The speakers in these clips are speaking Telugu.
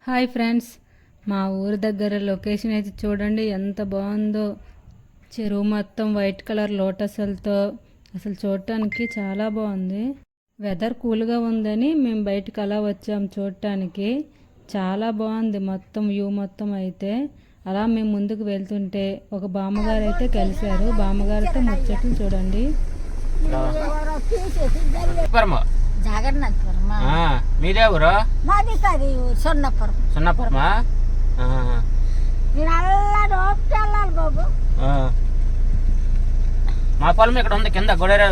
హాయ్ ఫ్రెండ్స్, మా ఊరి దగ్గర లొకేషన్ అయితే చూడండి ఎంత బాగుందో. చెరువు మొత్తం వైట్ కలర్ లోటస్లతో అసలు చూడటానికి చాలా బాగుంది. వెదర్ కూల్గా ఉందని మేము బయటకు అలా వచ్చాం చూడటానికి. చాలా బాగుంది మొత్తం వ్యూ మొత్తం. అయితే అలా మేము ముందుకు వెళ్తుంటే ఒక బామ్మగారు అయితే కలిశారు. బామ్మగారితో ముచ్చట్లు చూడండి. జగన్నాథపురం. మీదే ఊరు? మాది కాదు, సొన్నపురం. సొన్నపురమా? మీరు అల్లా వెళ్ళాలి బాబు. మా పొలం ఇక్కడ ఉంది, కింద గొడేర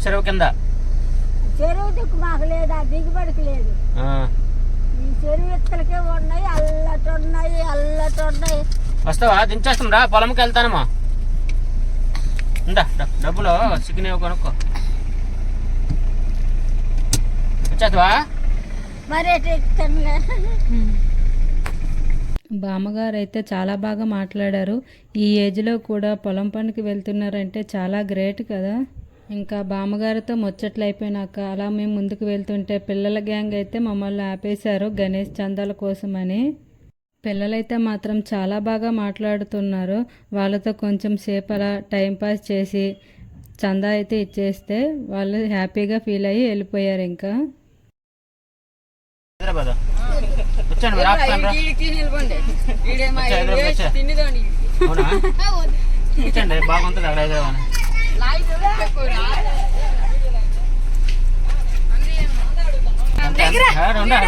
చెరువు కింద. చెరువు దిక్కు మాకు లేదా, దిగుబడికి లేదు. ఈ చెరువు ఎత్తులకే ఉన్నాయి, అల్లటున్నాయి. వస్తావా? దించేస్తాం రా, పొలంకి వెళ్తానమ్మా. డబ్బులు చికెన్ కొనుక్కో. వచ్చేస్తావా? మరి బామ్మగారు అయితే చాలా బాగా మాట్లాడారు. ఈ ఏజ్లో కూడా పొలం పనికి వెళ్తున్నారంటే చాలా గ్రేట్ కదా. ఇంకా బామ్మగారితో ముచ్చట్లు అయిపోయినాక అలా మేము ముందుకు వెళ్తుంటే పిల్లల గ్యాంగ్ అయితే మమ్మల్ని ఆపేశారు గణేష్ చందాల కోసమని. పిల్లలైతే మాత్రం చాలా బాగా మాట్లాడుతున్నారు. వాళ్ళతో కొంచెం సేపు అలా టైంపాస్ చేసి చందా అయితే ఇచ్చేస్తే వాళ్ళు హ్యాపీగా ఫీల్ అయ్యి వెళ్ళిపోయారు. ఇంకా బాగుంటుంది అక్కడ హైదరాబాద్.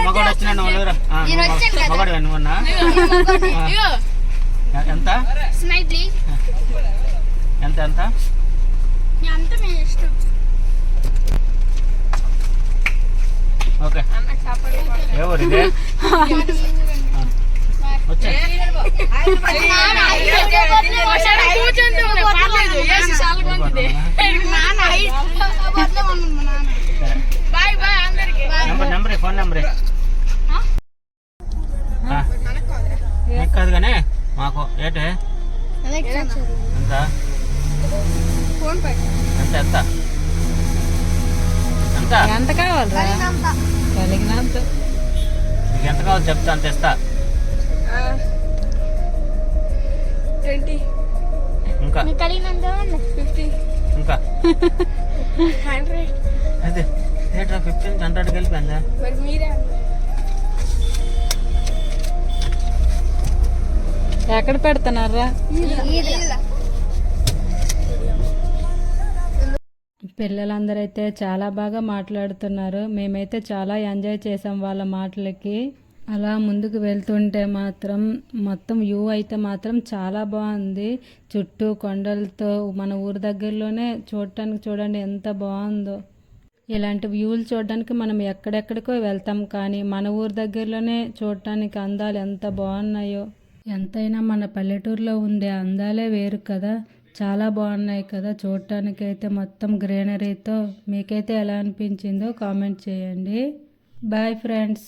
మగోడు వచ్చినాడు మగోడు మొన్న. ఎంత ఎంత ఎంత ఓకే. ఏ ఊరు ఇది? వచ్చా నెంబర్ ఫోన్ నెంబర్ కాదు కానీ మాకు ఏంటి ఎంత ఎంత ఎంత ఎంత కావాలరా? కలిగినంత. నీకు ఎంత కావాలి చెప్తా, అంత ఇస్తా. 20 ఇంకా 50 ఇంకా 100. అదే 1500 కలిపిందా? మరి మీరే ఎక్కడ పెడుతున్నారా? పిల్లలందరూ అయితే చాలా బాగా మాట్లాడుతున్నారు. మేమైతే చాలా ఎంజాయ్ చేసాం వాళ్ళ మాటలకి. అలా ముందుకు వెళ్తుంటే మాత్రం మొత్తం వ్యూ అయితే మాత్రం చాలా బాగుంది. చుట్టూ కొండలతో మన ఊరి దగ్గరలోనే చూడటానికి చూడండి ఎంత బాగుందో. ఇలాంటి వ్యూలు చూడడానికి మనం ఎక్కడెక్కడికో వెళ్తాం, కానీ మన ఊరి దగ్గరలోనే చూడటానికి అందాలు ఎంత బాగున్నాయో. ఎంతైనా మన పల్లెటూరులో ఉండే అందాలే వేరు కదా. చాలా బాగున్నాయి కదా చూడటానికి అయితే మొత్తం గ్రీనరీతో. మీకైతే ఎలా అనిపించిందో కామెంట్ చేయండి. Bye friends.